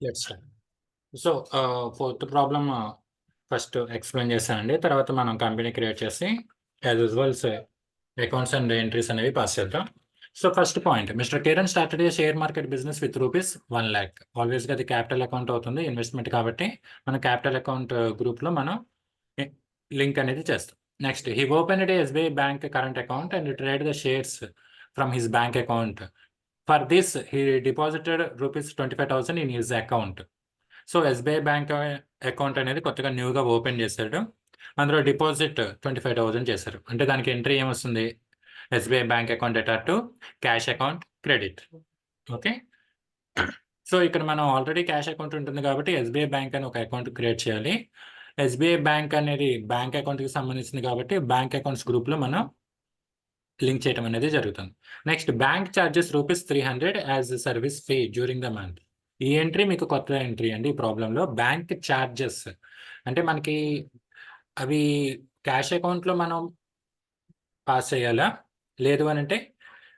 Let's start. So, fourth problem first explain చేశానండి. తర్వాత మనం కంపెనీ క్రియేట్ చేసి యాజ్ యూజువల్స్ అకౌంట్స్ అండ్ ఎంట్రీస్ అనేవి పాస్ చేద్దాం. So, first point mister Kiran started a share market business with rupees 1,00,000. ఆల్వేస్‌గా అది capital account అవుతుంది. Investment కాబట్టి మన క్యాపిటల్ అకౌంట్ గ్రూప్‌లో మనం ఎ లింక్ అనేది చేస్తాం. Next he opened A SBI bank current account and trade the shares from his bank account. For this he deposited rupees 25,000 in his account. So SBI bank account అనేది కొత్తగా న్యూగా open చేశాడు. అందులో deposit 25,000 చేశారు. అంటే దానికి ఎంట్రీ ఏమొస్తుంది? SBI bank account data to cash account credit. Okay. So ఇక్కడ మనం ఆల్రెడీ క్యాష్ అకౌంట్ ఉంటుంది కాబట్టి ఎస్బీఐ బ్యాంక్ అని ఒక అకౌంట్ క్రియేట్ చేయాలి. ఎస్బీఐ బ్యాంక్ అనేది బ్యాంక్ అకౌంట్కి సంబంధించింది కాబట్టి బ్యాంక్ అకౌంట్స్ గ్రూప్లో మనం లింక్ చేయడం అనేది జరుగుతుంది. Next bank charges rupees 300 as service fee during the month. ఈ ఎంట్రీ మీకు కొత్త ఎంట్రీ అండి. ఈ ప్రాబ్లంలో బ్యాంక్ ఛార్జెస్ అంటే మనకి అవి క్యాష్ అకౌంట్లో మనం పాస్ చేయాలా? లేదు అని అంటే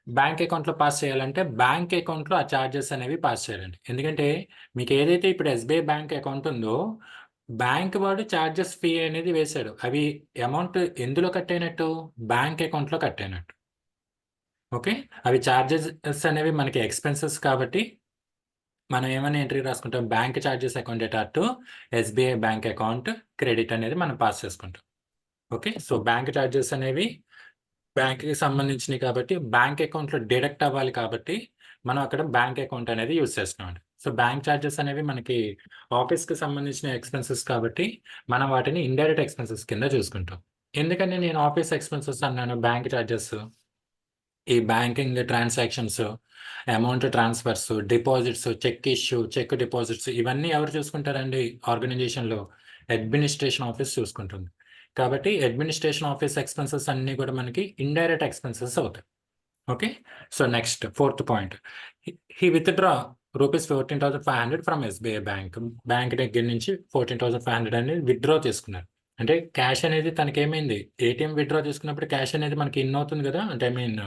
బ్యాంక్ అకౌంట్లో పాస్ చేయాలంటే బ్యాంక్ అకౌంట్లో ఆ ఛార్జెస్ అనేవి పాస్ చేయాలండి. ఎందుకంటే మీకు ఏదైతే ఇప్పుడు ఎస్బీఐ బ్యాంక్ అకౌంట్ ఉందో బ్యాంక్ వాడు ఛార్జెస్ ఫీ అనేది వేశాడు. అవి అమౌంట్ ఎందులో కట్ అయినట్టు? బ్యాంక్ అకౌంట్లో కట్ అయినట్టు. ఓకే. అవి ఛార్జెస్ అనేవి మనకి ఎక్స్‌పెన్సెస్ కాబట్టి మనం ఏమని ఎంట్రీ రాసుకుంటాం? Bank charges account data to SBI bank account credit అనేది మనం పాస్ చేసుకుంటాం. ఓకే. సో బ్యాంక్ ఛార్జెస్ అనేవి బ్యాంక్‌కి సంబంధించినవి కాబట్టి బ్యాంక్ అకౌంట్‌లో డిడక్ట్ అవ్వాలి కాబట్టి మనం అక్కడ బ్యాంక్ అకౌంట్ అనేది యూజ్ చేస్తున్నామండి. సో బ్యాంక్ ఛార్జెస్ అనేవి మనకి ఆఫీస్‌కి సంబంధించిన ఎక్స్‌పెన్సెస్ కాబట్టి మనం వాటిని ఇండైరెక్ట్ ఎక్స్‌పెన్సెస్ కింద చూసుకుంటాం. ఎందుకని నేను ఆఫీస్ ఎక్స్‌పెన్సెస్ అన్నాను బ్యాంక్ ఛార్జెస్? ఈ banking transactions, amount transfers, deposits, cheque issue, cheque deposits ఇవన్నీ ఎవరు చూసుకుంటారండి ఆర్గనైజేషన్‌లో? అడ్మినిస్ట్రేషన్ ఆఫీస్ చూసుకుంటుంది. కాబట్టి అడ్మినిస్ట్రేషన్ ఆఫీస్ ఎక్స్‌పెన్సెస్ అన్నీ కూడా మనకి ఇండైరెక్ట్ ఎక్స్‌పెన్సెస్ అవుతాయి. Okay. So next fourth point. He withdraw rupees 14,500 from SBI bank. Bank దగ్గర నుంచి 14,500 అనేది విత్‌డ్రా చేసుకున్నారు. అంటే క్యాష్ అనేది తనకేమైంది? ఏటీఎం విత్‌డ్రా చేసుకున్నప్పుడు క్యాష్ అనేది మనకి ఇన్ అవుతుంది కదా! అంటే ఐ మీన్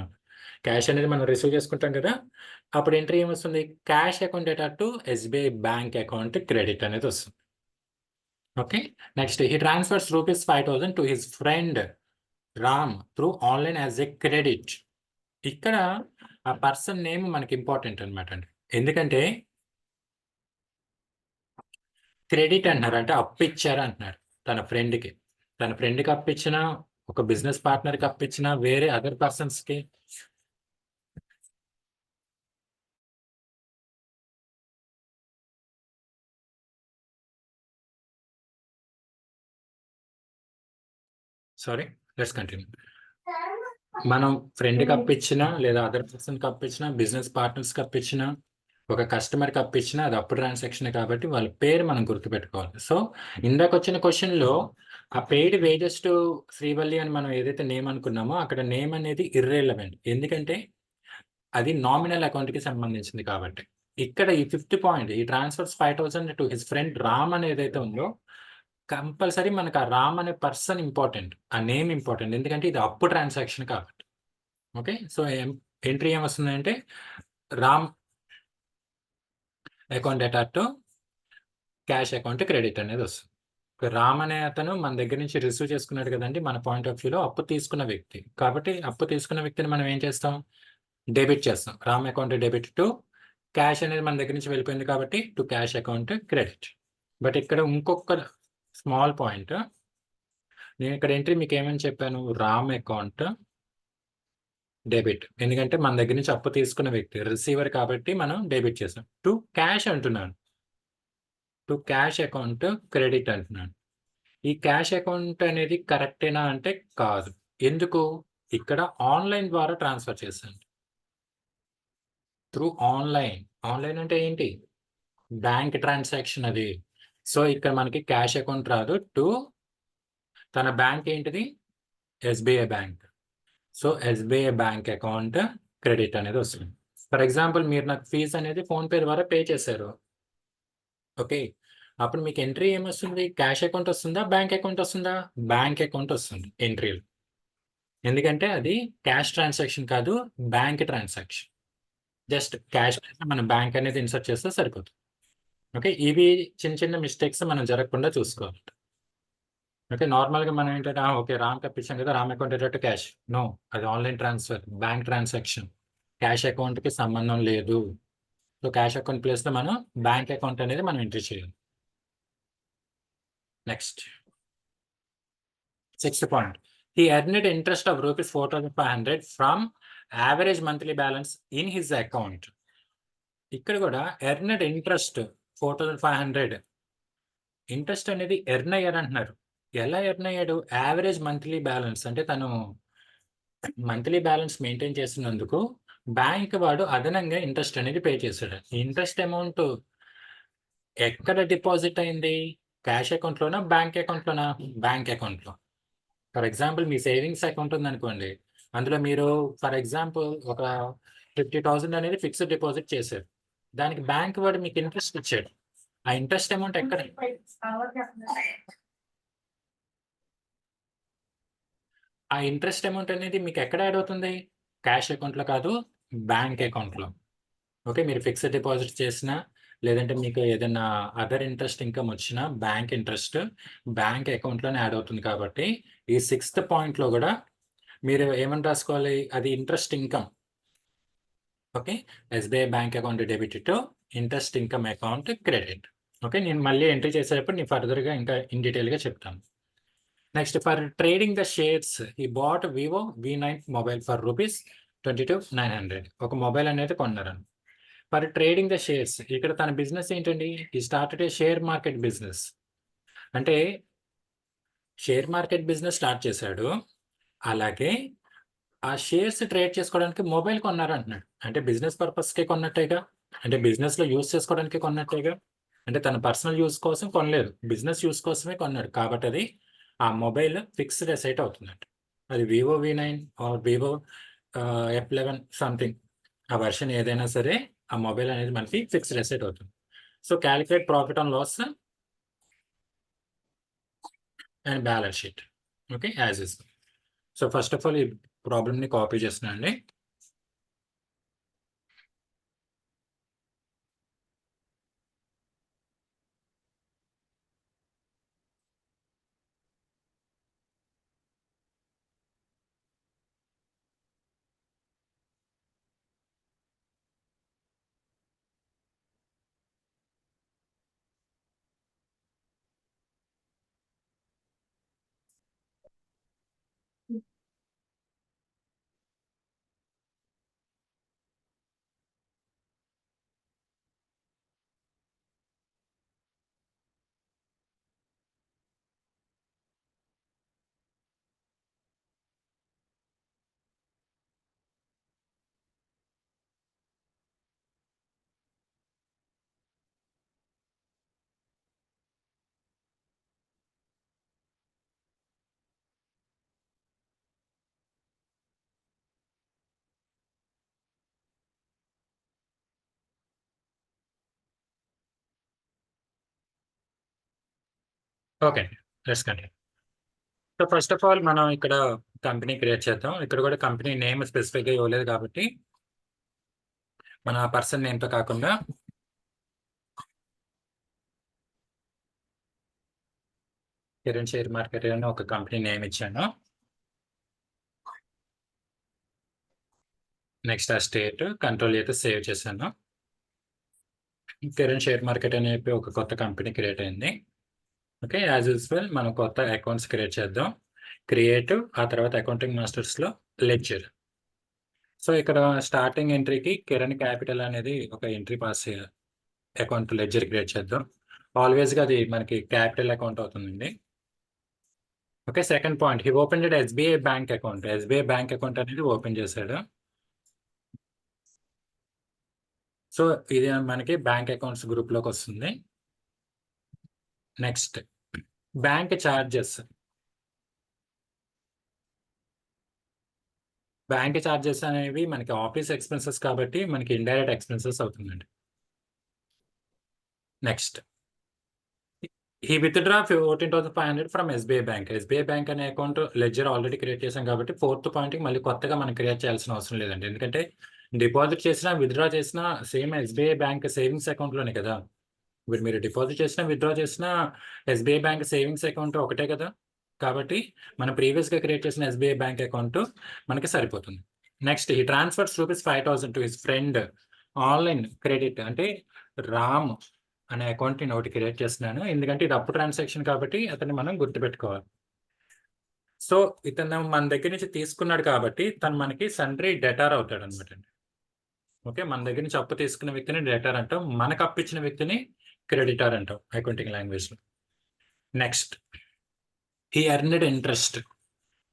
క్యాష్ అనేది మనం రిసీవ్ చేసుకుంటాం కదా! అప్పుడు ఎంట్రీ ఏమొస్తుంది? Cash account data to SBI bank account credit అనేది వస్తుంది. Okay. Next he transfers rupees 5,000 to his friend Ram through online as a credit. ఇక్కడ ఆ పర్సన్ నేమ్ మనకి ఇంపార్టెంట్ అనమాట అండి. ఎందుకంటే క్రెడిట్ అంటున్నారు. అంటే అప్పిచ్చారు అంటున్నారు తన ఫ్రెండ్‌కి. తన ఫ్రెండ్‌కి అప్పిచ్చినా, ఒక బిజినెస్ పార్ట్నర్‌కి అప్పిచ్చినా, వేరే అదర్ పర్సన్స్‌కి సారీ లెట్స్ కంటిన్యూ. మనం ఫ్రెండ్‌కి అప్పిచ్చినా, లేదా అదర్ పర్సన్‌కి అప్పిచ్చినా, బిజినెస్ పార్ట్నర్స్‌కి అప్పిచ్చినా, ఒక కస్టమర్‌కి అప్పిచ్చినా అది అప్పు ట్రాన్సాక్షనే కాబట్టి వాళ్ళ పేరు మనం గుర్తుపెట్టుకోవాలి. సో, ఇందాకొచ్చిన క్వెషన్‌లో ఆ పెయిడ్ వేజెస్ టు శ్రీవల్లి అని మనం ఏదైతే నేమ్ అనుకున్నామో అక్కడ నేమ్ అనేది ఇర్రెలెవెంట్. ఎందుకంటే అది నామినల్ అకౌంట్‌కి సంబంధించింది కాబట్టి. ఇక్కడ ఈ ఫిఫ్త్ పాయింట్ ఈ transfers 5,000 to his friend Ram అని ఏదైతే ఉందో కంపల్సరీ మనకు ఆ రామ్ అనే పర్సన్ ఇంపార్టెంట్. ఆ నేమ్ ఇంపార్టెంట్. ఎందుకంటే ఇది అప్పు ట్రాన్సాక్షన్ కాబట్టి. ఓకే. సో, ఎంట్రీ ఏమొస్తుందంటే Ram account data to cash account credit అనేది వస్తుంది. రామ్ అనే అతను మన దగ్గర నుంచి రిసీవ్ చేసుకున్నాడు కదండీ! మన పాయింట్ ఆఫ్ వ్యూలో అప్పు తీసుకున్న వ్యక్తి. కాబట్టి అప్పు తీసుకున్న వ్యక్తిని మనం ఏం చేస్తాం? డెబిట్ చేస్తాం. Ram account debit to cash అనేది మన దగ్గర నుంచి వెళ్ళిపోయింది కాబట్టి to cash account credit. But ఇక్కడ ఇంకొక స్మాల్ పాయింట్. నేను ఇక్కడ ఎంట్రీ మీకేమని చెప్పాను? Ram account debit. ఎందుకంటే మన దగ్గర నుంచి అప్పు తీసుకున్న వ్యక్తి రిసీవర్ కాబట్టి మనం డెబిట్ చేసాం. టు క్యాష్ అంటున్నాను. టు క్యాష్ అకౌంట్ క్రెడిట్ అంటున్నాను. ఈ క్యాష్ అకౌంట్ అనేది కరెక్టేనా అంటే కాదు. ఎందుకు? ఇక్కడ ఆన్‌లైన్ ద్వారా ట్రాన్స్‌ఫర్ చేశాను. Through online. ఆన్‌లైన్ అంటే ఏంటి? బ్యాంక్ ట్రాన్సాక్షన్ అది. సో, ఇక్కడ మనకి క్యాష్ అకౌంట్ రాదు. తన బ్యాంక్ ఏంటిది? SBI bank. So, SBI bank account credit అనేది వస్తుంది. ఫర్ ఎగ్జాంపుల్ మీరు నాకు ఫీజ్ అనేది ఫోన్‌పే ద్వారా పే చేశారు. ఓకే. అప్పుడు మీకు ఎంట్రీ ఏమొస్తుంది? క్యాష్ అకౌంట్ వస్తుందా? బ్యాంక్ అకౌంట్ వస్తుందా? బ్యాంక్ అకౌంట్ వస్తుంది ఎంట్రీలో. ఎందుకంటే అది క్యాష్ ట్రాన్సాక్షన్ కాదు. Bank transaction. జస్ట్ క్యాష్ మనం బ్యాంక్ అనేది ఇన్సర్ట్ చేస్తే సరిపోతుంది. ఓకే. ఇవి చిన్న చిన్న మిస్టేక్స్ మనం జరగకుండా చూసుకోవాలి. ఓకే. నార్మల్‌గా మనం ఏంటంటే ఓకే. రామ్‌కి అప్పించాం కదా! రామ్ అకౌంట్ ఎటట్టు క్యాష్. నో. అది online transfer, bank transaction. Cash అకౌంట్‌కి సంబంధం లేదు. సో, క్యాష్ అకౌంట్ ప్లేస్‌లో మనం బ్యాంక్ అకౌంట్ అనేది మనం ఎంట్రీ చేయాలి. Next. Sixth point. He earned interest of rupees 4,500 from average monthly balance in his account. ఇక్కడ కూడా ఎర్న్డ్ ఇంట్రెస్ట్ 4,500 ఇంట్రెస్ట్ అనేది ఎర్న్ అయ్యారంటున్నారు. ఎలా ఎర్న్ అయ్యాడు? యావరేజ్ మంత్లీ బ్యాలెన్స్ అంటే తను మంత్లీ బ్యాలెన్స్ మెయింటైన్ చేస్తున్నందుకు బ్యాంక్ వాడు అదనంగా ఇంట్రెస్ట్ అనేది పే చేశాడు. ఈ ఇంట్రెస్ట్ అమౌంట్ ఎక్కడ డిపాజిట్ అయింది? క్యాష్ అకౌంట్‌లోనా? బ్యాంక్ అకౌంట్‌లోనా? బ్యాంక్ అకౌంట్‌లో. For example me savings account ఉందనుకోండి. అందులో మీరు ఫర్ ఎగ్జాంపుల్ ఒక 50,000 అనేది ఫిక్స్డ్ డిపాజిట్ చేశారు. దానికి బ్యాంక్ వాడు మీకు ఇంట్రెస్ట్ ఇచ్చాడు. ఆ ఇంట్రెస్ట్ అమౌంట్ ఎక్కడ? ఆ ఇంట్రెస్ట్ అమౌంట్ అనేది మీకు ఎక్కడ యాడ్ అవుతుంది? క్యాష్ అకౌంట్‌లో కాదు, బ్యాంక్ అకౌంట్‌లో. ఓకే. మీరు ఫిక్స్డ్ డిపాజిట్ చేసినా, లేదంటే మీకు ఏదైనా అదర్ ఇంట్రెస్ట్ ఇన్‌కమ్ వచ్చినా బ్యాంక్ ఇంట్రెస్ట్ బ్యాంక్ అకౌంట్‌లోనే యాడ్ అవుతుంది కాబట్టి, ఈ సిక్స్త్ పాయింట్‌లో గూడా మీరు ఏమని రాసుకోవాలి? అది interest income. Okay. SBI bank account debit to interest income account credit. Okay. నేను మళ్ళీ ఎంట్రీ చేసేటప్పుడు నేను ఫర్దర్‌గా ఇంకా ఇన్ డీటెయిల్‌గా చెప్తాను. Next for trading the shares he bought Vivo V nine mobile for rupees 22,900. ఒక మొబైల్ అనేది కొన్నారని. ఫర్ ట్రేడింగ్ ద షేర్స్ ఇక్కడ తన బిజినెస్ ఏంటండి? He started a share market business. అంటే షేర్ మార్కెట్ బిజినెస్ స్టార్ట్ చేశాడు. అలాగే ఆ షేర్స్ ట్రేడ్ చేసుకోవడానికి మొబైల్ కొన్నారంటున్నాడు. అంటే బిజినెస్ పర్పస్‌కే కొన్నట్టేగా. అంటే బిజినెస్‌లో యూజ్ చేసుకోవడానికే కొన్నట్టేగా. అంటే తన పర్సనల్ యూజ్ కోసం కొనలేదు. బిజినెస్ యూజ్ కోసమే కొన్నాడు. కాబట్టి అది ఆ మొబైల్ ఫిక్స్డ్ అసెట్ అవుతుందంట. అది vivo V9 or vivo F11 something. ఆ వెర్షన్ ఏదైనా సరే ఆ మొబైల్ అనేది మనకి ఫిక్స్డ్ అసెట్ అవుతుంది. So, calculate profit and loss and balance sheet. Okay. As is. So, first of all ఈ ప్రాబ్లమ్‌ని కాపీ చేస్తున్నా అండి. Okay. Let's continue. So, first of all మనం ఇక్కడ కంపెనీ క్రియేట్ చేద్దాం. ఇక్కడ కూడా కంపెనీ నేమ్ స్పెసిఫిక్‌గా ఇవ్వలేదు కాబట్టి, మన పర్సన్ నేమ్‌తో కాకుండా కిరణ్ షేర్ మార్కెట్ అని ఒక కంపెనీ నేమ్ ఇచ్చాను. నెక్స్ట్ ఆ స్టేట్ కంట్రోల్ అయితే సేవ్ చేశాను. కిరణ్ షేర్ మార్కెట్ అని చెప్పి ఒక కొత్త కంపెనీ క్రియేట్ అయింది. ఓకే. యాజ్ యూజువల్ మనం కొత్త అకౌంట్స్ క్రియేట్ చేద్దాం. క్రియేట్ ఆ తర్వాత అకౌంటింగ్ మాస్టర్స్‌లో లెడ్జర్. సో, ఇక్కడ స్టార్టింగ్ ఎంట్రీకి కిరణ్ క్యాపిటల్ అనేది ఒక ఎంట్రీ పాస్ చేయాలి. అకౌంట్ లెడ్జర్ క్రియేట్ చేద్దాం. ఆల్వేస్‌గా అది మనకి క్యాపిటల్ అకౌంట్ అవుతుందండి. Okay. Second point he opened SBI bank account. SBI bank account అనేది ఓపెన్ చేశాడు. సో, ఇది మనకి బ్యాంక్ అకౌంట్స్ గ్రూప్‌లోకొస్తుంది. Next bank charges. Bank charges అనేవి మనకి ఆఫీస్ ఎక్స్‌పెన్సెస్ కాబట్టి మనకి ఇండైరెక్ట్ ఎక్స్‌పెన్సెస్ అవుతుందండి. Next he withdraw 14,500 from SBI bank. SBI bank అనే అకౌంట్ లెడ్జర్ ఆల్రెడీ క్రియేట్ చేసాం కాబట్టి ఫోర్త్ పాయింట్‌కి మళ్ళీ కొత్తగా మనం క్రియేట్ చేయాల్సిన అవసరం లేదండి. ఎందుకంటే డిపాజిట్ చేసినా, విత్‌డ్రా చేసినా సేమ్ ఎస్‌బీఐ బ్యాంక్ సేవింగ్స్ అకౌంట్‌లోనే కదా! ఇప్పుడు మీరు డిపాజిట్ చేసినా, విత్‌డ్రా చేసినా ఎస్‌బీఐ బ్యాంక్ సేవింగ్స్ అకౌంట్ ఒకటే కదా! కాబట్టి మనం ప్రీవియస్‌గా క్రియేట్ చేసిన ఎస్‌బీఐ బ్యాంక్ అకౌంట్ మనకి సరిపోతుంది. Next he transfers rupees 5,000 to his friend online credit అంటే రామ్ అనే అకౌంట్ నేను ఒకటి క్రియేట్ చేస్తున్నాను. ఎందుకంటే ఇది అప్పు ట్రాన్సాక్షన్ కాబట్టి అతన్ని మనం గుర్తుపెట్టుకోవాలి. సో, ఇతను మన దగ్గర నుంచి తీసుకున్నాడు కాబట్టి తను మనకి సండ్రీ డెటార్ అవుతాడనమాట అండి. ఓకే. మన దగ్గర నుంచి అప్పు తీసుకున్న వ్యక్తిని డెటార్ అంటాం. మనకు అప్పిచ్చిన వ్యక్తిని క్రెడిటార్ అంటాం అకౌంటింగ్ లాంగ్వేజ్‌లో. Next he earned interest.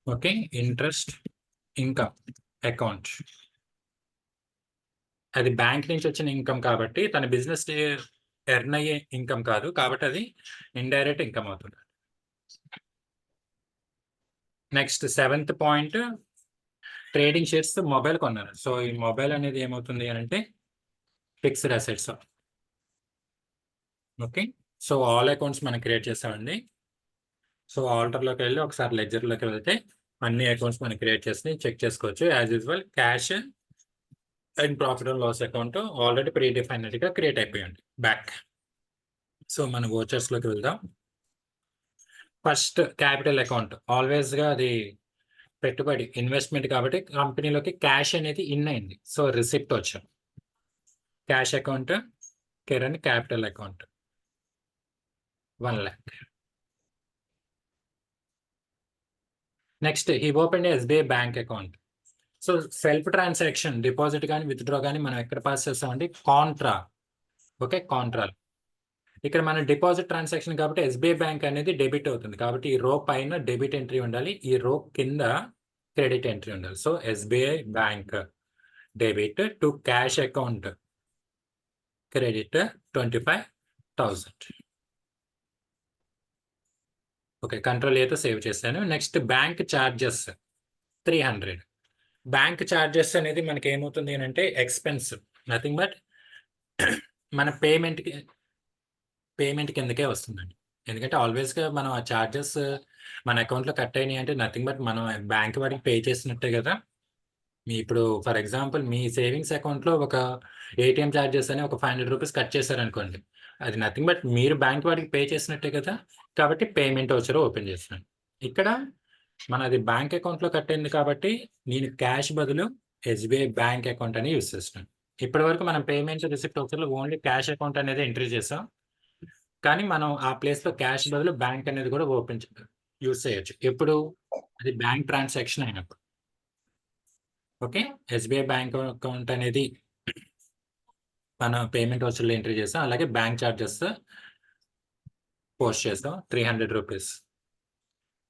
Okay. Interest income account. అది బ్యాంక్ నుంచి వచ్చిన ఇన్‌కమ్ కాబట్టి తన బిజినెస్ ఎర్న్ అయ్యే ఇన్‌కమ్ కాదు. కాబట్టి అది ఇండైరెక్ట్ ఇన్‌కమ్ అవుతుంది. Next seventh point trading shares mobile కొన్నారు. సో, ఈ మొబైల్ అనేది ఏమవుతుంది అనంటే fixed assets. Okay. So, all accounts మనం క్రియేట్ చేసామండి. సో, ఆల్టర్‌లోకి వెళ్లి ఒకసారి లెడ్జర్‌లోకి వెళ్తే అన్ని అకౌంట్స్ మనం క్రియేట్ చేసి చెక్ చేసుకోవచ్చు. As usual cash and profit and loss account already pre డిఫైన్డ్‌గా క్రియేట్ అయిపోయాయండి బ్యాక్. సో, మనం వోచర్స్‌లోకి వెళ్దాం. ఫస్ట్ క్యాపిటల్ అకౌంట్ ఆల్వేస్‌గా అది పెట్టుబడి ఇన్వెస్ట్‌మెంట్ కాబట్టి కంపెనీలోకి క్యాష్ అనేది ఇన్ అయింది. సో, రిసిప్ట్ వచ్చాం. Cash account Kiran capital account 1,00,000. Next he opened SBI bank account. So, self transaction deposit గాని, విత్‌డ్రా గాని మనం ఎక్కడ పాస్ చేస్తామండి? కాంట్రా. ఓకే. కాంట్రాలో. ఇక్కడ మనం డిపాజిట్ ట్రాన్సాక్షన్ కాబట్టి ఎస్‌బీఐ బ్యాంక్ అనేది డెబిట్ అవుతుంది. కాబట్టి ఈ రో పైన డెబిట్ ఎంట్రీ ఉండాలి. ఈ రో కింద క్రెడిట్ ఎంట్రీ ఉండాలి. So, SBI bank debit to cash account credit 25,000. Okay. Control ఏతో సేవ్ చేశాను. Next bank charges 300. Bank charges అనేది మనకి ఏమవుతుంది అనంటే ఎక్స్‌పెన్స్. నథింగ్ బట్ మన పేమెంట్ కిందకే వస్తుందండి. ఎందుకంటే ఆల్వేస్‌గా మనం ఆ చార్జెస్ మన అకౌంట్‌లో కట్ అయినాయి అంటే నథింగ్ బట్ మనం బ్యాంక్ వాడికి పే చేసినట్టే గదా! మీ ఇప్పుడు ఫర్ ఎగ్జాంపుల్ మీ సేవింగ్స్ అకౌంట్‌లో ఒక ఏటీఎం చార్జెస్ అని ఒక రూ. 500 కట్ చేశారనుకోండి. అది నథింగ్ బట్ మీరు బ్యాంక్ వాడికి పే చేసినట్టే కదా! కాబట్టి పేమెంట్ వోచర్ ఓపెన్ చేస్తున్నాను. ఇక్కడ మనది బ్యాంక్ అకౌంట్‌లో కట్ అయింది కాబట్టి నేను క్యాష్ బదులు ఎస్‌బీఐ బ్యాంక్ అకౌంట్ అని యూజ్ చేస్తున్నాను. ఇప్పటివరకు మనం పేమెంట్ రిసిప్ట్ వోచర్‌లో ఓన్లీ క్యాష్ అకౌంట్ అనేది ఎంట్రీ చేసాం. కానీ మనం ఆ ప్లేస్‌లో క్యాష్ బదులు బ్యాంక్ అనేది కూడా యూజ్ చేయొచ్చు. ఎప్పుడు? అది బ్యాంక్ ట్రాన్సాక్షన్ అయినప్పుడు. ఓకే. ఎస్‌బీఐ బ్యాంక్ అకౌంట్ అనేది మనం పేమెంట్ వోచర్‌లో ఎంట్రీ చేసాం. అలాగే బ్యాంక్ చార్జెస్ పోస్ట్ చేసాం. రూ. 300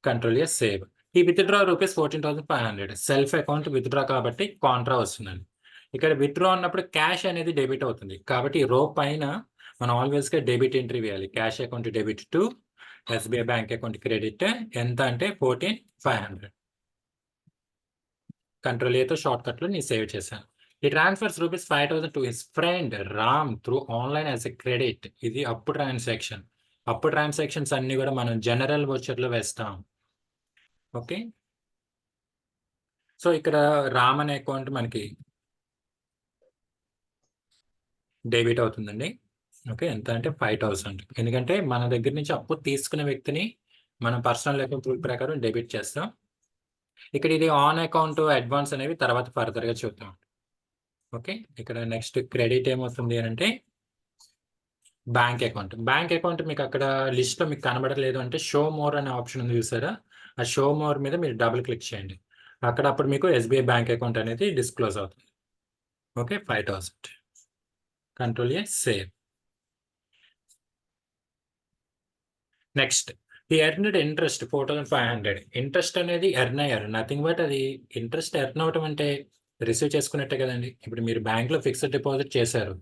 కంట్రోల్ ఎస్ సేవ్. ఈ withdraw rupees 14,500 self account withdraw కాబట్టి కాంట్రా వస్తుందండి. ఇక్కడ విత్‌డ్రా అన్నప్పుడు క్యాష్ అనేది డెబిట్ అవుతుంది. కాబట్టి రో పైన మనం ఆల్వేస్‌గా డెబిట్ ఎంట్రీ వేయాలి. Cash account debit to SBI bank account credit ఎంత అంటే 14,500. కంట్రోల్ ఏతో షార్ట్‌కట్‌లో నేను సేవ్ చేశాను. ఈ transfers rupees 5,000 to his friend Ram through online as a credit. ఇది అప్పు ట్రాన్సాక్షన్. అప్పు ట్రాన్సాక్షన్స్ అన్నీ కూడా మనం జనరల్ వోచర్‌లో వేస్తాం. ఓకే. సో, ఇక్కడ రామ్ అనే అకౌంట్ మనకి డెబిట్ అవుతుందండి. ఓకే. ఎంత అంటే 5,000 ఎందుకంటే మన దగ్గర నుంచి అప్పు తీసుకున్న వ్యక్తిని మనం పర్సనల్ అకౌంట్ రూల్ ప్రకారం డెబిట్ చేస్తాం. ఇక్కడ ఇది ఆన్ అకౌంట్, అడ్వాన్స్ అనేవి తర్వాత ఫర్దర్‌గా చూద్దాం. ఓకే. ఇక్కడ నెక్స్ట్ క్రెడిట్ ఏమవుతుంది అనంటే బ్యాంక్ అకౌంట్. బ్యాంక్ అకౌంట్ మీకు అక్కడ లిస్ట్‌లో మీకు కనబడలేదు అంటే షో మోర్ అనే ఆప్షన్ ఉంది చూసారా? ఆ షో మోర్ మీద మీరు డబుల్ క్లిక్ చేయండి. అక్కడ అప్పుడు మీకు ఎస్‌బీఐ బ్యాంక్ అకౌంట్ అనేది డిస్‌క్లోజ్ అవుతుంది. Okay. 5,000 control a save. Next he earned interest 4,500 interest అనేది ఎర్న్ అయ్యారు. నథింగ్ బట్ అది ఇంట్రెస్ట్ ఎర్న్ అవ్వటం అంటే రిసీవ్ చేసుకున్నట్టే కదండీ! ఇప్పుడు మీరు బ్యాంక్‌లో ఫిక్స్డ్ డిపాజిట్ చేశారు.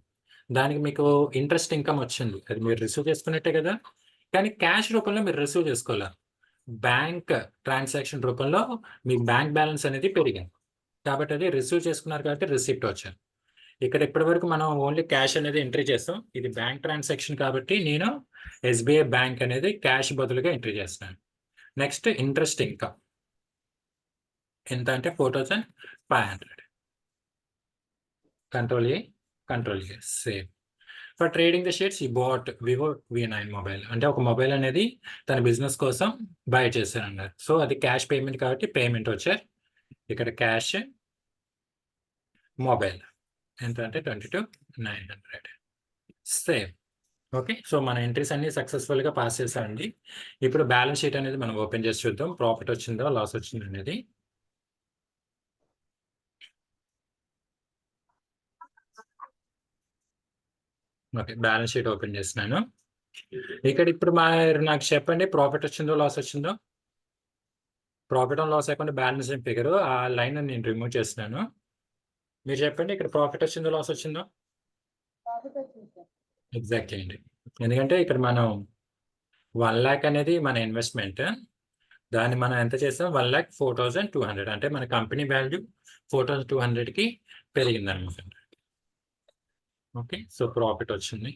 దానికి మీకు ఇంట్రెస్ట్ ఇన్‌కమ్ వచ్చింది. అది మీరు రిసీవ్ చేసుకున్నట్టే కదా! కానీ క్యాష్ రూపంలో మీరు రిసీవ్ చేసుకోలా. బ్యాంక్ ట్రాన్సాక్షన్ రూపంలో మీ బ్యాంక్ బ్యాలెన్స్ అనేది పెరిగింది. కాబట్టి అది రిసీవ్ చేసుకున్నారు కాబట్టి రిసిప్ట్ వచ్చింది. ఇక్కడ ఇప్పటివరకు మనం ఓన్లీ క్యాష్ అనేది ఎంట్రీ చేస్తాం. ఇది బ్యాంక్ ట్రాన్సాక్షన్ కాబట్టి నేను ఎస్‌బీఐ బ్యాంక్ అనేది క్యాష్ బదులుగా ఎంట్రీ చేస్తున్నాను. Next interest income. ఎంత అంటే 4,500 control A, control a save. For trading the shares ఈ బాట్ వివో V9 మొబైల్. అంటే ఒక మొబైల్ అనేది తన బిజినెస్ కోసం బై చేశారన్నారు. సో అది క్యాష్ పేమెంట్ కాబట్టి పేమెంట్ వచ్చారు. ఇక్కడ క్యాష్ మొబైల్ ఎంత అంటే 22,900 సేమ్. ఓకే. సో మన ఎంట్రీస్ అన్ని సక్సెస్ఫుల్గా పాస్ చేసామండి. ఇప్పుడు బ్యాలెన్స్ షీట్ అనేది మనం ఓపెన్ చేసి చూద్దాం. ప్రాఫిట్ వచ్చిందో లాస్ వచ్చిందో అనేది. ఓకే. బ్యాలెన్స్ షీట్ ఓపెన్ చేస్తున్నాను. ఇక్కడ ఇప్పుడు నాకు చెప్పండి, ప్రాఫిట్ వచ్చిందో లాస్ వచ్చిందో. Profit and loss account balance figure ఆ లైన్ నేను రిమూవ్ చేస్తున్నాను. మీరు చెప్పండి, ఇక్కడ ప్రాఫిట్ వచ్చిందో లాస్ వచ్చిందో. ఎగ్జాక్ట్లీ అండి. ఎందుకంటే ఇక్కడ మనం 1 lakh అనేది మన ఇన్వెస్ట్మెంట్. దాన్ని మనం ఎంత చేస్తాం, 1,04,200 అంటే మన కంపెనీ వాల్యూ 4,200కి పెరిగింది అనమాట. ఓకే. సో ప్రాఫిట్ వచ్చింది.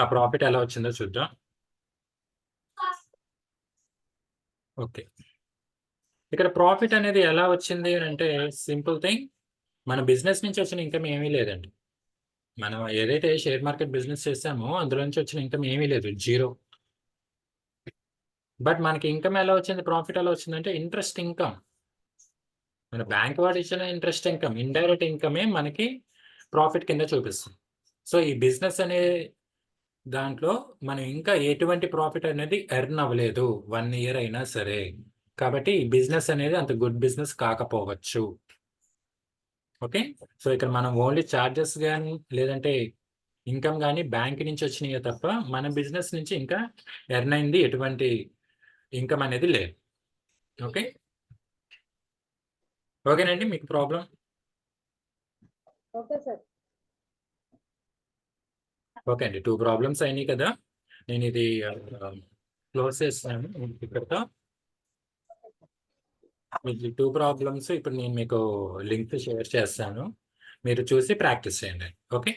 ఆ ప్రాఫిట్ ఎలా వచ్చిందో చూద్దాం. ఓకే. ఇక్కడ ప్రాఫిట్ అనేది ఎలా వచ్చింది అంటే సింపుల్ థింగ్, మన బిజినెస్ నుంచి వచ్చిన ఇన్కమ్ ఏమీ లేదండి. మనం ఏదైతే షేర్ మార్కెట్ బిజినెస్ చేసామో అందులో నుంచి వచ్చిన ఇన్కమ్ ఏమీ లేదు, జీరో. బట్ మనకి ఇన్కమ్ ఎలా వచ్చింది, ప్రాఫిట్ ఎలా వచ్చిందంటే ఇంట్రెస్ట్ ఇన్కమ్. మన బ్యాంక్ వాడు ఇచ్చిన ఇంట్రెస్ట్ ఇన్కమ్, ఇండైరెక్ట్ ఇన్కమే మనకి ప్రాఫిట్ కింద చూపిస్తుంది. సో ఈ బిజినెస్ అనే దాంట్లో మనం ఇంకా ఎటువంటి ప్రాఫిట్ అనేది ఎర్న్ అవ్వలేదు 1 year అయినా సరే. కాబట్టి ఈ బిజినెస్ అనేది అంత గుడ్ బిజినెస్ కాకపోవచ్చు. ఓకే. సో ఇక్కడ మనం ఓన్లీ చార్జెస్ కానీ లేదంటే ఇన్కమ్ కానీ బ్యాంక్ నుంచి వచ్చినాయే తప్ప మన బిజినెస్ నుంచి ఇంకా ఎర్న్ అయింది ఎటువంటి ఇన్కమ్ అనేది లేదు. ఓకే. ఓకేనండి, మీకు ప్రాబ్లం? Okay sir. ఓకే అండి, 2 ప్రాబ్లమ్స్ అయినాయి కదా. నేను ఇది క్లోజ్ చేస్తాను ఇక్కడతో. మీకు 2 ప్రాబ్లమ్స్ ఇప్పుడు నేను మీకు లింక్ షేర్ చేస్తాను. మీరు చూసి ప్రాక్టీస్ చేయండి. ఓకే.